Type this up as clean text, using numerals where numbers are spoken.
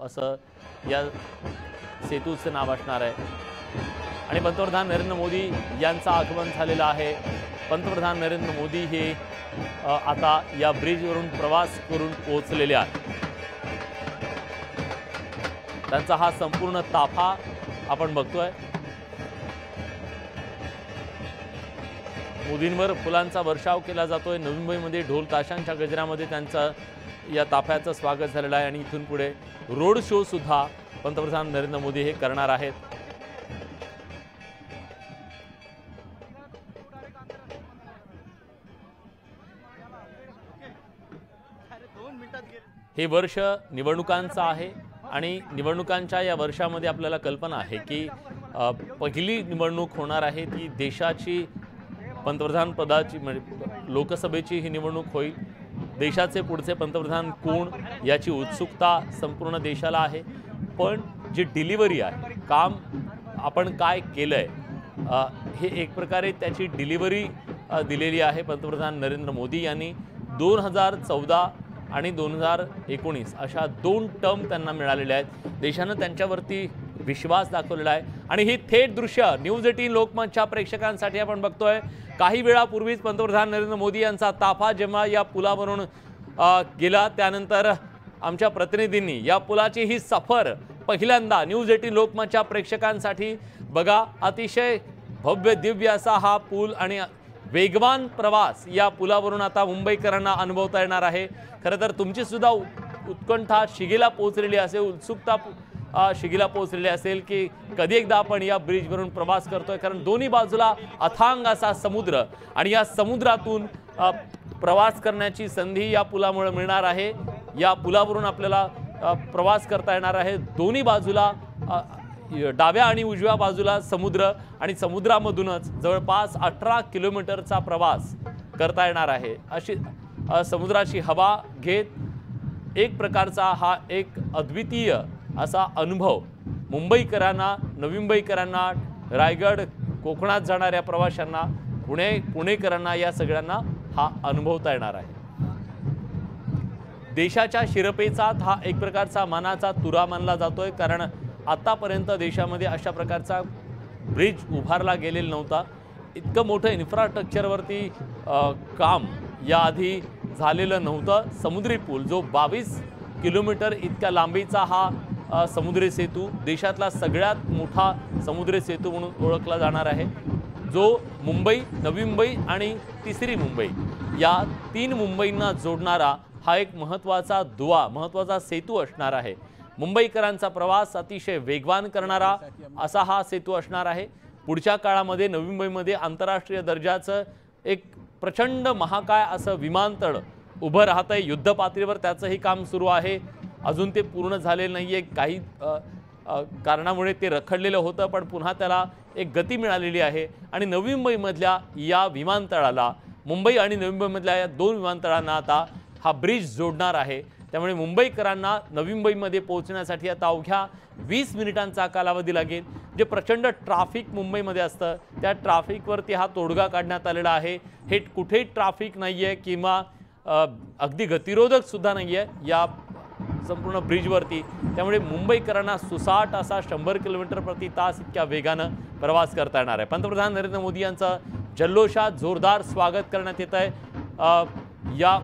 असं या सेतूचं नाव असणार आहे। आणि पंतप्रधान नरेंद्र मोदी यांचं आगमन झालेलं आहे। पंतप्रधान नरेंद्र मोदी हे आता या ब्रिजवरून प्रवास करून पोहोचलेले आहेत। त्यांचा हा संपूर्ण ताफा आपण बघतोय। मोदींवर फुलांचा वर्षाव केला जातोय। नवी मुंबईमध्ये ढोल ताशांच्या गजरामध्ये त्यांचं या ताफ्याचं स्वागत झालेलं आहे। आणि इथून पुढे रोड शो सुद्धा पंतप्रधान नरेंद्र मोदी हे करणार आहेत। हे वर्ष निवडणुकांचं आहे आणि निवडणुकांच्या या वर्षामध्ये आपल्याला कल्पना आहे की पहिली निवडणूक होणार आहे ती देशाची पंतप्रधान पदाची म्हणजे लोकसभेची ही निवडणूक होईल। देशाचे पुढचे पंतप्रधान कोण याची उत्सुकता संपूर्ण देशाला आहे। पण जी डिलिव्हरी आहे, काम आपण काय केलंय हे एक प्रकारे त्याची डिलिव्हरी दिलेली आहे पंतप्रधान नरेंद्र मोदी यांनी। 2014 आणि 2019 अशा 2 टर्म त्यांना मिळालेल्या आहेत। देशानं त्यांच्यावरती विश्वास दाखवलेला आहे आणि ही थेट दृश्य न्यूज 18 लोकमतच्या प्रेक्षकांसाठी आपण बघतोय। काही वेळापूर्वीच पंतप्रधान नरेंद्र मोदी यांचा ताफा जेव्हा या पुलावरून गेला त्यानंतर आमच्या प्रतिनिधींनी या पुलाची ही सफर पहिल्यांदा न्यूज 18 लोकमतच्या प्रेक्षकांसाठी बघा। अतिशय भव्य दिव्य असा हा पूल आणि वेगवान प्रवास या पुलावरून आता मुंबईकरांना अनुभवता येणार आहे। खरं तर तुमची सुद्धा उत्कंठा शिगेला पोहोचलेली असेल, उत्सुकता शिगेला पोहोचलेली असेल की कधी एकदा आपण या ब्रिजवरून प्रवास करतोय। कारण दोन्ही बाजूला अथांग असा समुद्र आणि या समुद्रातून प्रवास करण्याची संधी या पुलामुळे मिळणार आहे। या पुलावरून आपल्याला प्रवास करता येणार आहे। दोन्ही बाजूला डाव्या आणि उजव्या बाजूला समुद्र आणि समुद्रामधूनच जवळपास 18 किलोमीटरचा प्रवास करता येणार आहे। अशी समुद्राची हवा घेत एक प्रकारचा हा एक अद्वितीय असा अनुभव मुंबईकरांना, नवी मुंबईकरांना, रायगड कोकणात जाणाऱ्या प्रवाशांना, पुणेकरांना या सगळ्यांना हा अनुभवता येणार आहे। देशाच्या शिरपेचात हा एक प्रकारचा मानाचा तुरा मानला जातोय। कारण आतापर्यंत देशामध्ये अशा प्रकारचा ब्रिज उभारला गेलेला नव्हता। इतकं मोठं इन्फ्रास्ट्रक्चरवरती काम याआधी झालेलं नव्हतं। समुद्री पूल जो 22 किलोमीटर इतक्या लांबीचा हा समुद्री सेतू देशातला सगळ्यात मोठा समुद्री सेतू म्हणून ओळखला जाणार आहे। जो मुंबई, नवी मुंबई आणि तिसरी मुंबई या 3 मुंबईंना जोडणारा हा एक महत्त्वाचा सेतू असणार आहे। मुंबईकरांचा प्रवास अतिशय वेगवान करणारा असा हा सेतू असणार आहे। पुढच्या काळामध्ये नवी मुंबईमध्ये आंतरराष्ट्रीय दर्जाचं एक प्रचंड महाकाय असं विमानतळ उभं राहतंय। युद्ध पातळीवर त्याचंही काम सुरू आहे। अजून ते पूर्ण झालेलं नाहीये। काही कारणामुळे ते रखडलेलं होतं पण पुन्हा त्याला एक गती मिळालेली आहे। आणि नवी मुंबईमधल्या या विमानतळाला मुंबई आणि नवी मुंबईमधल्या या 2 विमानतळांना आता हा ब्रिज जोडणार आहे। त्यामुळे मुंबईकरांना नवी मुंबईमध्ये पोहोचण्यासाठी आता अवघ्या 20 मिनिटांचा कालावधी लागेल। जे प्रचंड ट्रॅफिक मुंबईमध्ये असतं त्या ट्रॅफिकवरती हा तोडगा काढण्यात आलेला आहे। हे कुठेही ट्रॅफिक नाहीये किंवा अगदी गतिरोधक सुद्धा नाहीये या संपूर्ण ब्रिजवरती। त्यामुळे मुंबईकरांना सुसाट असा 100 किलोमीटर प्रति तास इतक्या वेगानं प्रवास करता येणार आहे। पंतप्रधान नरेंद्र मोदी यांचं जल्लोषात जोरदार स्वागत करण्यात येत आहे। या